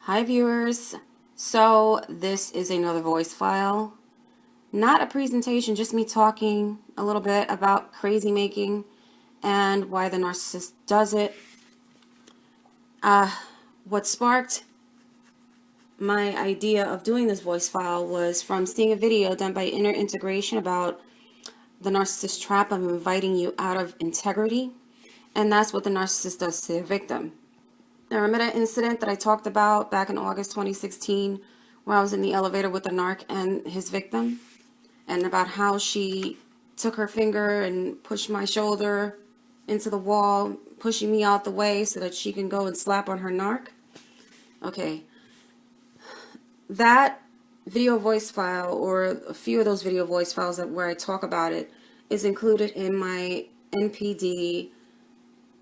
Hi viewers, so this is another voice file, not a presentation, just me talking a little bit about crazy making and why the narcissist does it. What sparked my idea of doing this voice file was from seeing a video done by Inner Integration about the narcissist trap of inviting you out of integrity, and that's what the narcissist does to their victim. Now, remember that incident that I talked about back in August 2016 where I was in the elevator with the narc and his victim, and about how she took her finger and pushed my shoulder into the wall, pushing me out the way so that she can go and slap on her narc? Okay, that video voice file, or a few of those video voice files where I talk about it, is included in my NPD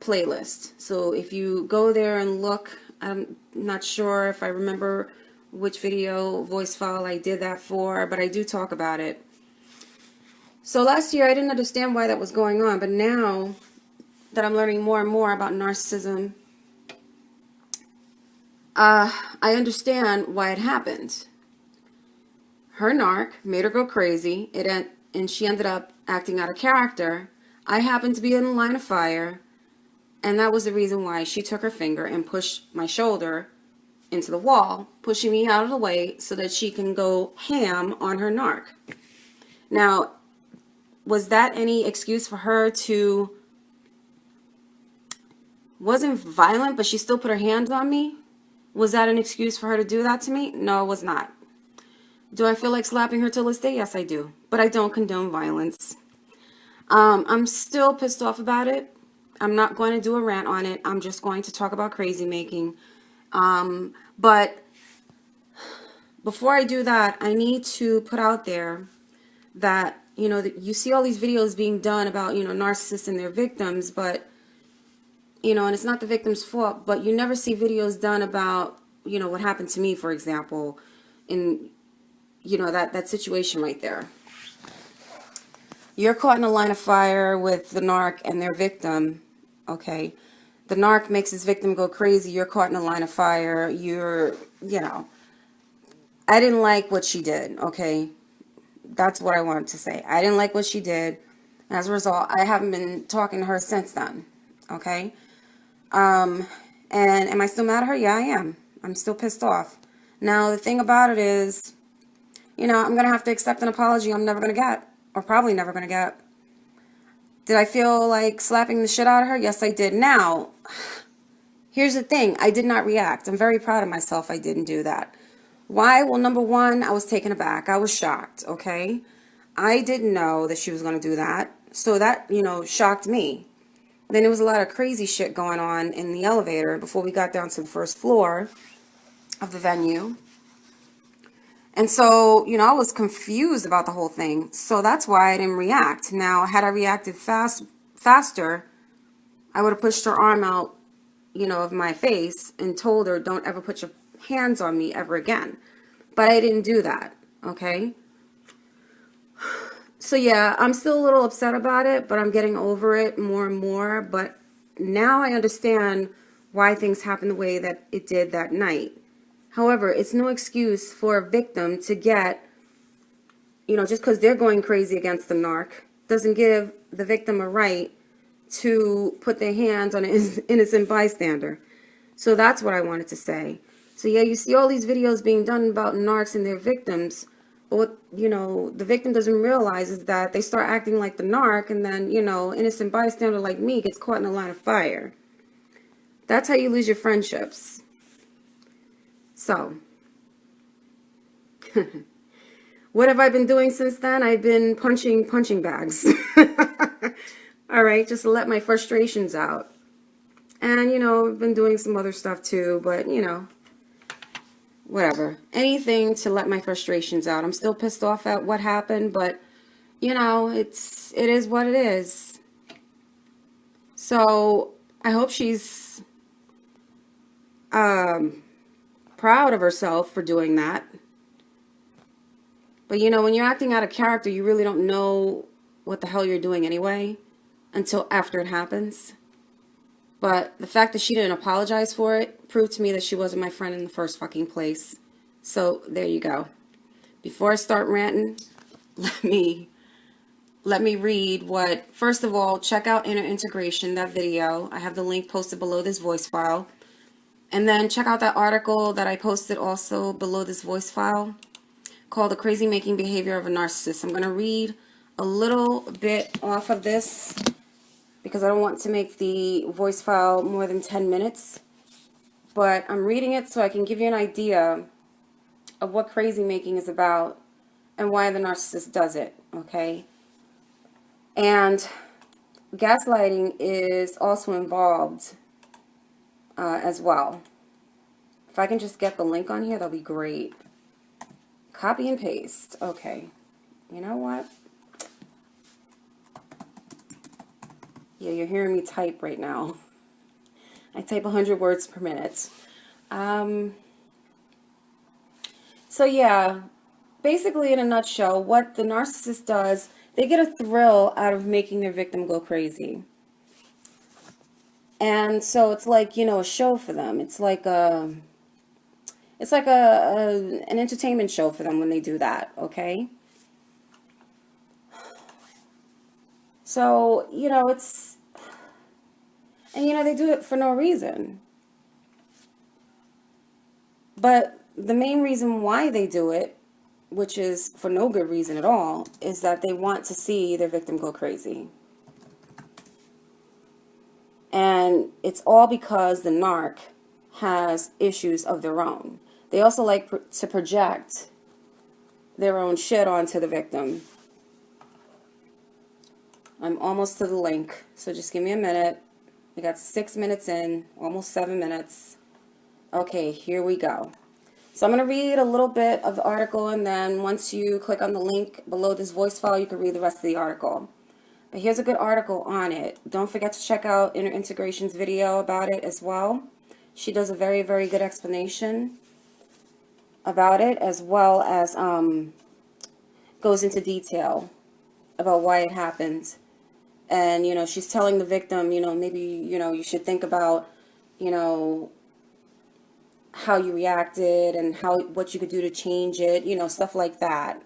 playlist. So if you go there and look, I'm not sure if I remember which video voice file I did that for, but I do talk about it. So last year I didn't understand why that was going on, but now that I'm learning more and more about narcissism, I understand why it happened. Her narc made her go crazy, and she ended up acting out of character. I happened to be in the line of fire, and that was the reason why she took her finger and pushed my shoulder into the wall, pushing me out of the way so that she can go ham on her narc. Now, was that any excuse for her to... Wasn't violent, but she still put her hands on me? Was that an excuse for her to do that to me? No, it was not. Do I feel like slapping her till this day? Yes, I do. But I don't condone violence. I'm still pissed off about it. I'm not going to do a rant on it. I'm just going to talk about crazy making. But before I do that, I need to put out there that, you see all these videos being done about, narcissists and their victims, but, and it's not the victim's fault, but you never see videos done about, what happened to me, for example, in, that situation right there. You're caught in a line of fire with the narc and their victim, okay? The narc makes his victim go crazy. You're caught in a line of fire. I didn't like what she did, okay? That's what I wanted to say. I didn't like what she did. As a result, I haven't been talking to her since then, okay? And am I still mad at her? Yeah, I am. I'm still pissed off. Now, the thing about it is, I'm going to have to accept an apology I'm never going to get, or probably never going to get. Did I feel like slapping the shit out of her? Yes, I did. Now, here's the thing. I did not react. I'm very proud of myself I didn't do that. Why? Well, number one, I was taken aback. I was shocked, okay? I didn't know that she was going to do that. So that, shocked me. Then there was a lot of crazy shit going on in the elevator before we got down to the first floor of the venue. And so, I was confused about the whole thing. So that's why I didn't react. Now, had I reacted faster, I would have pushed her arm out, of my face and told her, don't ever put your hands on me ever again. But I didn't do that, okay? So yeah, I'm still a little upset about it, but I'm getting over it more and more. But now I understand why things happened the way that it did that night. However, it's no excuse for a victim to get, just because they're going crazy against the narc, doesn't give the victim a right to put their hands on an innocent bystander. So that's what I wanted to say. So yeah, you see all these videos being done about narcs and their victims. But what, the victim doesn't realize is that they start acting like the narc, and then, innocent bystander like me gets caught in a line of fire. That's how you lose your friendships. So, what have I been doing since then? I've been punching bags. All right, just to let my frustrations out. And, I've been doing some other stuff too, but, whatever. Anything to let my frustrations out. I'm still pissed off at what happened, but, it is what it is. So, I hope she's proud of herself for doing that. But, when you're acting out of character, you really don't know what the hell you're doing anyway until after it happens. But the fact that she didn't apologize for it proved to me that she wasn't my friend in the first fucking place. So there you go. Before I start ranting, let me read what, first of all, check out Inner Integration, that video. I have the link posted below this voice file. And then check out that article that I posted also below this voice file called The Crazy Making Behavior of a Narcissist. I'm going to read a little bit off of this because I don't want to make the voice file more than 10 minutes. But I'm reading it so I can give you an idea of what crazy making is about and why the narcissist does it, okay? And gaslighting is also involved as well. If I can just get the link on here, that'll be great. Copy and paste. Okay. You know what? Yeah, you're hearing me type right now. I type 100 words per minute. So yeah, basically in a nutshell, what the narcissist does, they get a thrill out of making their victim go crazy. And so it's like, you know, a show for them. It's like an entertainment show for them when they do that, okay? So, you know, and you know, they do it for no reason. But the main reason why they do it, which is for no good reason at all, is that they want to see their victim go crazy. And it's all because the narc has issues of their own. They also like to project their own shit onto the victim. I'm almost to the link, so just give me a minute. We got 6 minutes in, almost 7 minutes. Okay, here we go. So I'm going to read a little bit of the article, and then once you click on the link below this voice file, you can read the rest of the article. But here's a good article on it. Don't forget to check out Inner Integration's video about it as well. She does a very, very good explanation about it, as well as goes into detail about why it happened. And, you know, she's telling the victim, you know, maybe, you know, you should think about, you know, how you reacted and what you could do to change it, you know, stuff like that.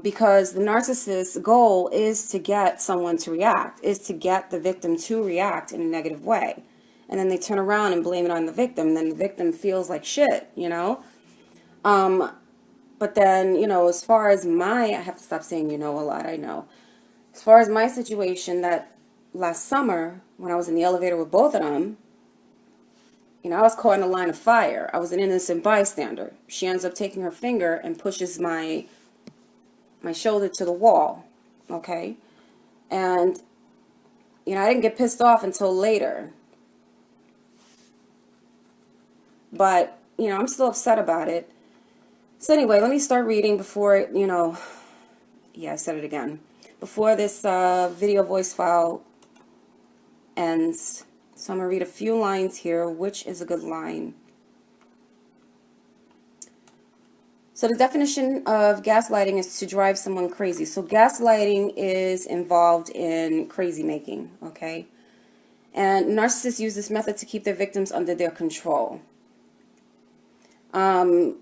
Because the narcissist's goal is to get someone to react, is to get the victim to react in a negative way. And then they turn around and blame it on the victim. And then the victim feels like shit, you know. But then, you know, as far as I have to stop saying you know a lot, I know. As far as my situation, that last summer, when I was in the elevator with both of them, you know, I was caught in a line of fire. I was an innocent bystander. She ends up taking her finger and pushes my shoulder to the wall, okay? And, you know, I didn't get pissed off until later. But, you know, I'm still upset about it. So anyway, let me start reading before, you know, yeah, I said it again. Before this video voice file ends. So I'm going to read a few lines here. Which is a good line? So the definition of gaslighting is to drive someone crazy. So gaslighting is involved in crazy making, okay? And narcissists use this method to keep their victims under their control.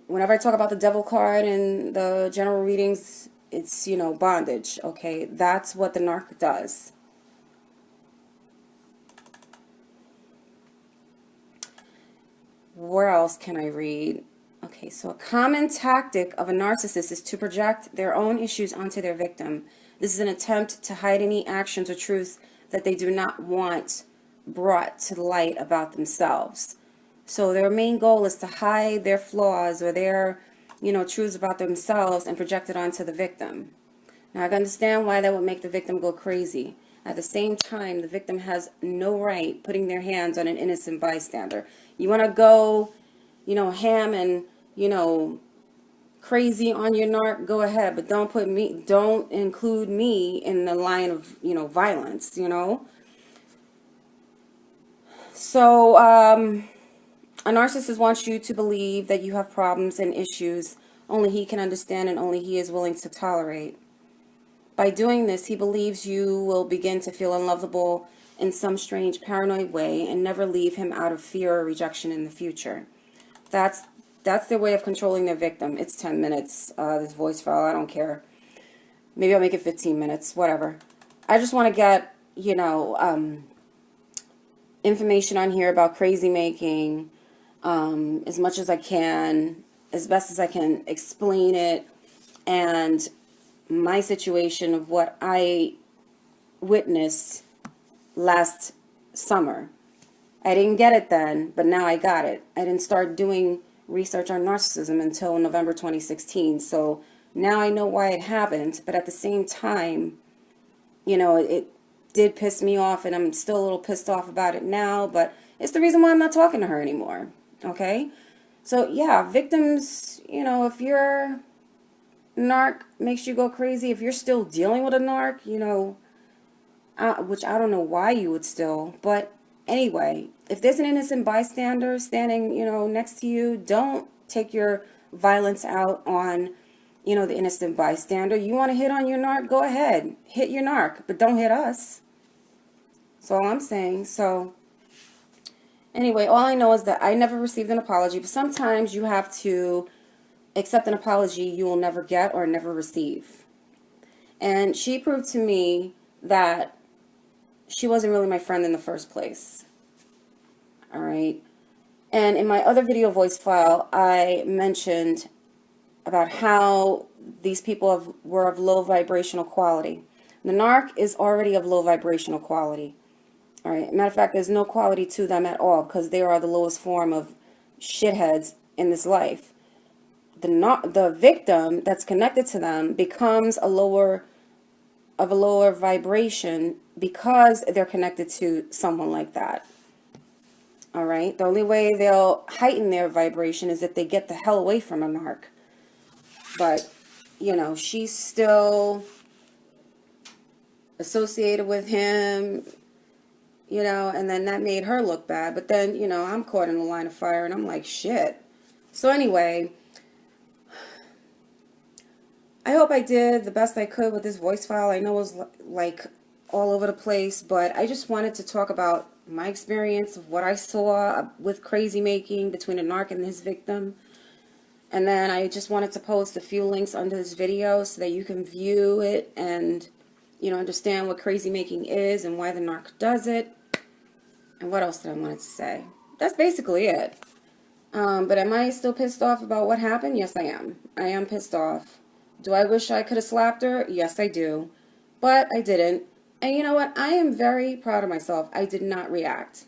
Whenever I talk about the devil card in the general readings, it's, you know, bondage, okay? That's what the narc does. Where else can I read? Okay, so a common tactic of a narcissist is to project their own issues onto their victim. This is an attempt to hide any actions or truths that they do not want brought to light about themselves. So their main goal is to hide their flaws or their, you know, truths about themselves and project it onto the victim. Now, I can understand why that would make the victim go crazy. At the same time, the victim has no right putting their hands on an innocent bystander. You want to go, you know, ham and, you know, crazy on your narc, go ahead, but don't include me in the line of, you know, violence, you know. So, a narcissist wants you to believe that you have problems and issues only he can understand and only he is willing to tolerate. By doing this, he believes you will begin to feel unlovable in some strange paranoid way and never leave him out of fear or rejection in the future. That's their way of controlling their victim. It's 10 minutes, this voice file. I don't care. Maybe I'll make it 15 minutes, whatever. I just want to get, you know, information on here about crazy making, as much as I can, as best as I can explain it, and my situation of what I witnessed last summer. I didn't get it then, but now I got it. I didn't start doing research on narcissism until November 2016, so now I know why it happened, but at the same time, you know, it did piss me off, and I'm still a little pissed off about it now, but it's the reason why I'm not talking to her anymore, okay? So, yeah, victims, you know, if your narc makes you go crazy, if you're still dealing with a narc, you know, which I don't know why you would still, but anyway, if there's an innocent bystander standing, you know, next to you, don't take your violence out on, you know, the innocent bystander. You want to hit on your narc, go ahead, hit your narc, but don't hit us. That's all I'm saying. So anyway, all I know is that I never received an apology, but sometimes you have to accept an apology you will never get or never receive. And she proved to me that she wasn't really my friend in the first place. All right. And in my other video voice file, I mentioned about how these people were of low vibrational quality. The narc is already of low vibrational quality. All right. Matter of fact, there's no quality to them at all because they are the lowest form of shitheads in this life. The victim that's connected to them becomes a lower vibration because they're connected to someone like that. All right. The only way they'll heighten their vibration is if they get the hell away from a narc. But, you know, she's still associated with him, you know, and then that made her look bad. But then, you know, I'm caught in the line of fire and I'm like, shit. So anyway, I hope I did the best I could with this voice file. I know it was like all over the place, but I just wanted to talk about my experience of what I saw with crazy making between a narc and his victim. And then I just wanted to post a few links under this video so that you can view it and, you know, understand what crazy making is and why the narc does it. And what else did I want to say? That's basically it. But am I still pissed off about what happened? Yes, I am. I am pissed off. Do I wish I could have slapped her? Yes, I do. But I didn't. And you know what? I am very proud of myself. I did not react.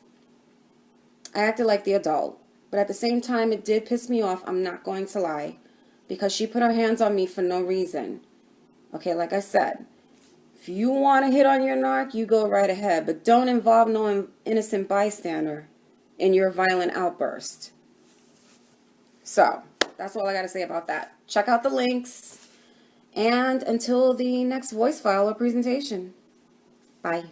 I acted like the adult. But at the same time, it did piss me off. I'm not going to lie. Because she put her hands on me for no reason. Okay, like I said, if you want to hit on your narc, you go right ahead. But don't involve no innocent bystander in your violent outburst. So, that's all I got to say about that. Check out the links. And until the next voice file or presentation. Bye.